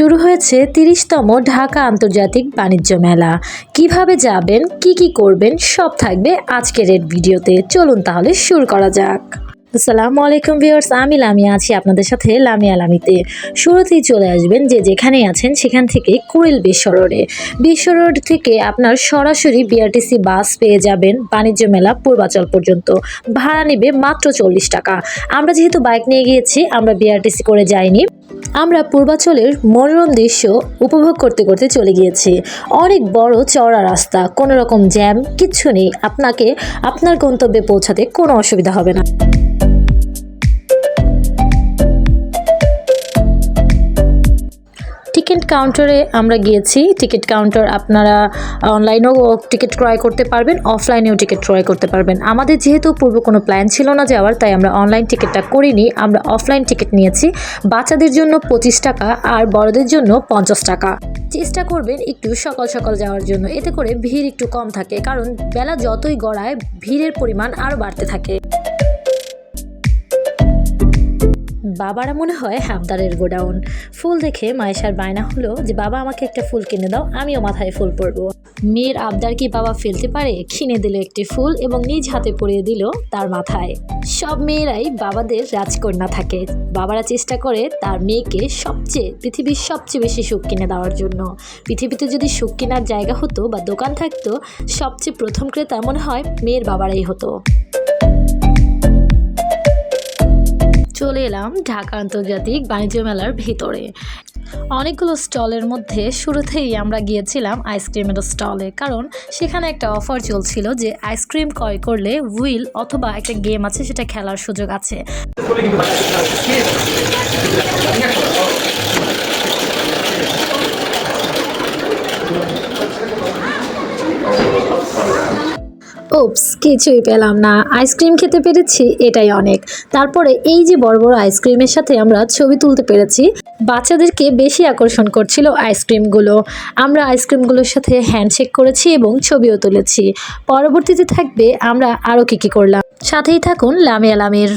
শুরু হয়েছে ৩০তম ঢাকা আন্তর্জাতিক বাণিজ্য মেলা। কিভাবে যাবেন, কি করবেন সব থাকবে আজকের এই ভিডিওতে। চলুন তাহলে শুরু করা যাক। আসসালামু আলাইকুম ভিউয়ার্স, আমি লামিয়া আছি আপনাদের সাথে লামিয়া লামিতে। শুরুতেই চলে আসবেন যে যেখানেই আছেন সেখান থেকে কুড়িল বিশ্ব রোডে। বিশ্ব রোড থেকে আপনার সরাসরি বিআরটিসি বাস পেয়ে যাবেন বাণিজ্য মেলা পূর্বাচল পর্যন্ত। ভাড়া নেবে মাত্র 40 টাকা। আমরা যেহেতু বাইক নিয়ে গিয়েছি, আমরা বিআরটিসি করে যাইনি। আমরা পূর্বাচলের মনোরম দৃশ্য উপভোগ করতে করতে চলে গিয়েছি। অনেক বড় চওড়া রাস্তা, কোনো রকম জ্যাম কিচ্ছু নেই। আপনাকে আপনার গন্তব্যে পৌঁছাতে কোনো অসুবিধা হবে না। টিকিট কাউন্টারে আমরা গিয়েছি। টিকিট কাউন্টার আপনারা অনলাইনেও টিকিট ক্রয় করতে পারবেন, অফলাইনেও টিকিট ক্রয় করতে পারবেন। আমাদের যেহেতু পূর্ব কোনো প্ল্যান ছিল না যাওয়ার, তাই আমরা অনলাইন টিকিটটা করিনি, আমরা অফলাইন টিকিট নিয়েছি। বাচ্চাদের জন্য 25 টাকা আর বড়দের জন্য 50 টাকা। চেষ্টা করবেন একটু সকাল সকাল যাওয়ার জন্য, এতে করে ভিড় একটু কম থাকে, কারণ বেলা যতই গড়ায় ভিড়ের পরিমাণ আরও বাড়তে থাকে। বাবারা মনে হয় হাবদারের গোডাউন। ফুল দেখে মায়েশার বায়না হলো যে বাবা আমাকে একটা ফুল কিনে দাও, আমিও মাথায় ফুল পরবো। মেয়ের আবদার কি বাবা ফেলতে পারে? কিনে দিল একটি ফুল এবং নিজ হাতে পরিয়ে দিল তার মাথায়। সব মেয়েরাই বাবাদের রাজকন্যা থাকে। বাবারা চেষ্টা করে তার মেয়েকে পৃথিবীর সবচেয়ে বেশি সুখ কিনে দেওয়ার জন্য। পৃথিবীতে যদি সুখ কেনার জায়গা হতো বা দোকান থাকতো, সবচেয়ে প্রথম ক্রেতা মনে হয় মেয়ের বাবারাই হতো। চলে এলাম ঢাকা আন্তর্জাতিক বাণিজ্য মেলার ভিতরে। অনেকগুলো স্টলের মধ্যে শুরুতেই আমরা গিয়েছিলাম আইসক্রিমের স্টলে, কারণ সেখানে একটা অফার চলছিল যে আইসক্রিম ক্রয় করলে হুইল অথবা একটা গেম আছে, সেটা খেলার সুযোগ আছে। ওপস, কিছুই পেলাম না। আইসক্রিম খেতে পেরেছি, এটাই অনেক। তারপরে এই যে বড় বড় আইসক্রিমের সাথে আমরা ছবি তুলতে পেরেছি। বাচ্চাদেরকে বেশি আকর্ষণ করছিল আইসক্রিমগুলো। আমরা আইসক্রিমগুলোর সাথে হ্যান্ডশেক করেছি এবং ছবিও তুলেছি। পরবর্তীতে থাকবে আমরা আরও কি করলাম। সাথেই থাকুন লামিয়া লামির।